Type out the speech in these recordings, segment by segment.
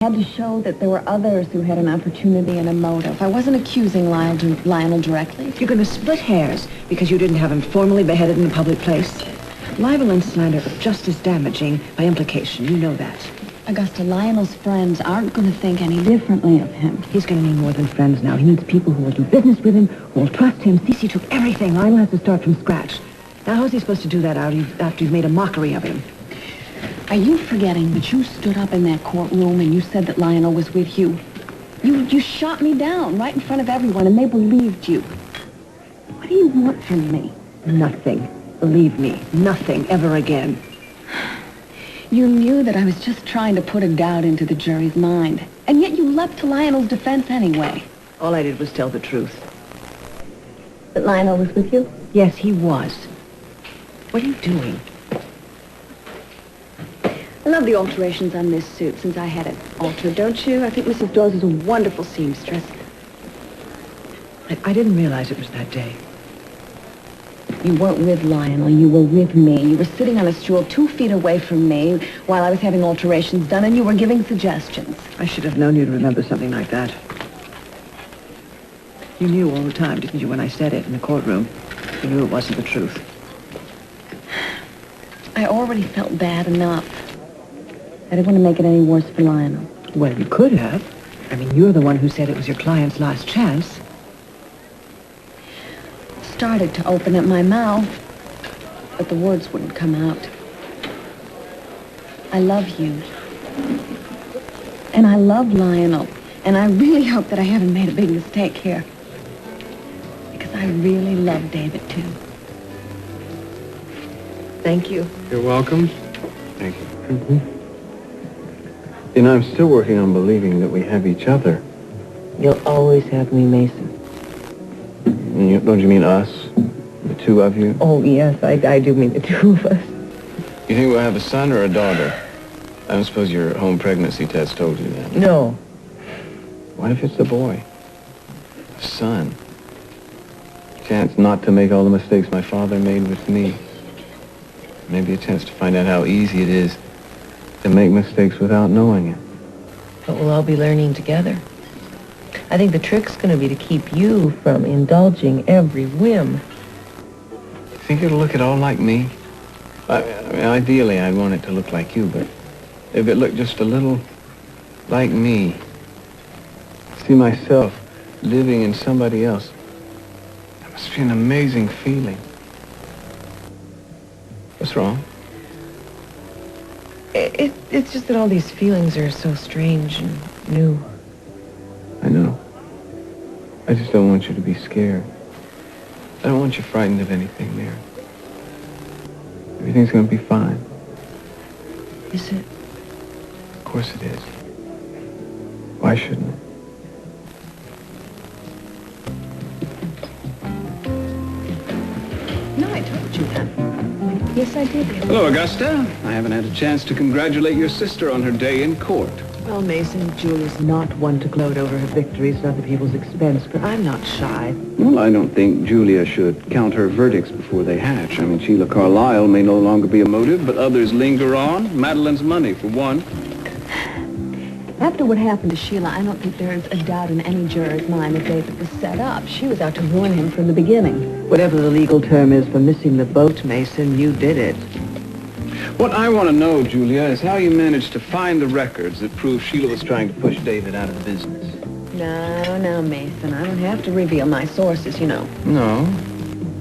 I had to show that there were others who had an opportunity and a motive. I wasn't accusing Lionel directly. You're going to split hairs because you didn't have him formally beheaded in a public place. Libel and slander are just as damaging by implication. You know that. Augusta, Lionel's friends aren't going to think any differently of him. He's going to need more than friends now. He needs people who will do business with him, who will trust him. Cece took everything. Lionel has to start from scratch. Now, how's he supposed to do that after you've made a mockery of him? Are you forgetting that you stood up in that courtroom and you said that Lionel was with you? You shot me down right in front of everyone, and they believed you. What do you want from me? Nothing. Believe me, nothing ever again. You knew that I was just trying to put a doubt into the jury's mind, and yet you leapt to Lionel's defense anyway. All I did was tell the truth. That Lionel was with you? Yes, he was. What are you doing? I love the alterations on this suit since I had it altered, don't you? I think Mrs. Dawes is a wonderful seamstress. I didn't realize it was that day. You weren't with Lionel. You were with me. You were sitting on a stool 2 feet away from me while I was having alterations done, and you were giving suggestions. I should have known you'd remember something like that. You knew all the time, didn't you, when I said it in the courtroom? You knew it wasn't the truth. I already felt bad enough. I didn't want to make it any worse for Lionel. Well, you could have. I mean, you're the one who said it was your client's last chance. Started to open up my mouth, but the words wouldn't come out. I love you. And I love Lionel. And I really hope that I haven't made a big mistake here. Because I really love David, too. Thank you. You're welcome. Thank you. You know, I'm still working on believing that we have each other. You'll always have me, Mason. Don't you mean us? The two of you? Oh, yes, I do mean the two of us. You think we'll have a son or a daughter? I don't suppose your home pregnancy test told you that. No. What if it's a boy? A son? Chance not to make all the mistakes my father made with me. Maybe a chance to find out how easy it is to make mistakes without knowing it. But we'll all be learning together. I think the trick's going to be to keep you from indulging every whim. You think it'll look at all like me? I mean, ideally, I'd want it to look like you, but if it looked just a little like me, see myself living in somebody else, that must be an amazing feeling. What's wrong? It's just that all these feelings are so strange and new. I know. I just don't want you to be scared. I don't want you frightened of anything there. Everything's going to be fine. Is it? Of course it is. Why shouldn't it? No, I told you that. Yes, I did. Hello, Augusta. I haven't had a chance to congratulate your sister on her day in court. Well, Mason, Julie's not one to gloat over her victories at other people's expense, but I'm not shy. Well, I don't think Julia should count her verdicts before they hatch. I mean, Sheila Carlisle may no longer be a motive, but others linger on. Madeline's money, for one. After what happened to Sheila, I don't think there's a doubt in any juror's mind that David was set up. She was out to ruin him from the beginning. Whatever the legal term is for missing the boat, Mason, you did it. What I want to know, Julia, is how you managed to find the records that prove Sheila was trying to push David out of the business. No, Mason. I don't have to reveal my sources, you know. No.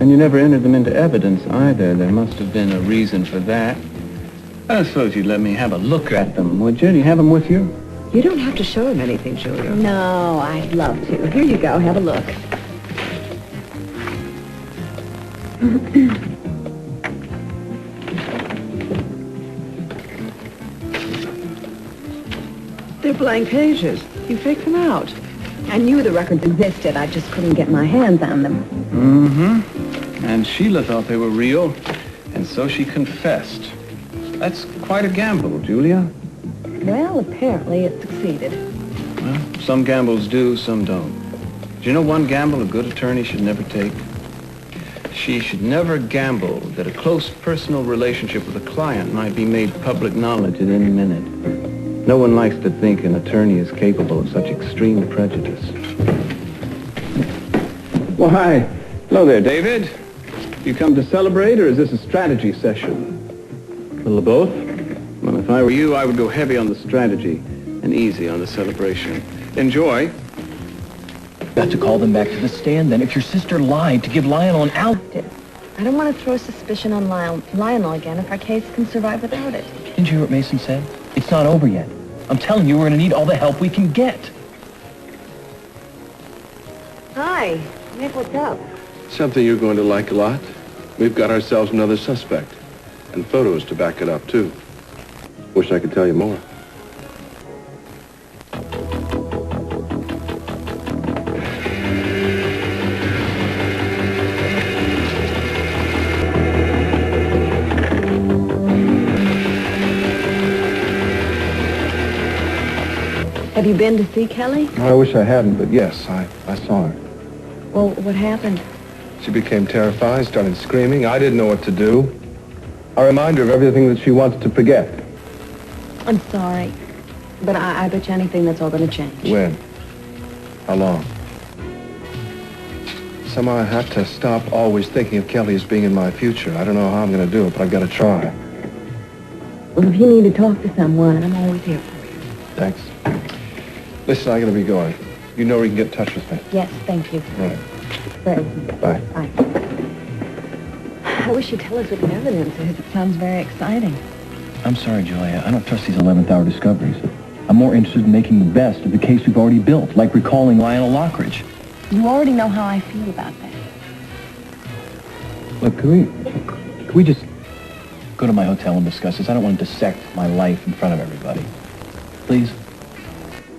And you never entered them into evidence either. There must have been a reason for that. I don't suppose you'd let me have a look at them, would you? Do you have them with you? You don't have to show him anything, Julia. No, I'd love to. Here you go. Have a look. They're blank pages. You faked them out. I knew the records existed. I just couldn't get my hands on them. Mm-hmm. And Sheila thought they were real, and so she confessed. That's quite a gamble, Julia. Well, apparently it succeeded. Well, some gambles do, some don't. Do you know one gamble a good attorney should never take? She should never gamble that a close personal relationship with a client might be made public knowledge at any minute. No one likes to think an attorney is capable of such extreme prejudice. Well, hi. Hello there, David. You come to celebrate, or is this a strategy session? A little of both? Well, if I were you, I would go heavy on the strategy and easy on the celebration. Enjoy. Got to call them back to the stand then. If your sister lied to give Lionel an out... I don't want to throw suspicion on Lionel again if our case can survive without it. Didn't you hear what Mason said? It's not over yet. I'm telling you, we're going to need all the help we can get. Hi. Nick, what's up? Something you're going to like a lot. We've got ourselves another suspect. And photos to back it up, too. Wish I could tell you more. Have you been to see Kelly? I wish I hadn't, but yes, I saw her. Well, what happened? She became terrified, started screaming. I didn't know what to do. I remind her of everything that she wants to forget. I'm sorry. But I bet you anything that's all going to change. When? How long? Somehow I have to stop always thinking of Kelly as being in my future. I don't know how I'm going to do it, but I've got to try. Well, if you need to talk to someone, I'm always here for you. Thanks. Listen, I got to be going. You know where you can get in touch with me. Yes, thank you. All right. For everything. Bye. Bye. I wish you'd tell us what the evidence is. It sounds very exciting. I'm sorry, Julia. I don't trust these 11th hour discoveries. I'm more interested in making the best of the case we've already built, like recalling Lionel Lockridge. You already know how I feel about that. Look, can we just go to my hotel and discuss this? I don't want to dissect my life in front of everybody. Please?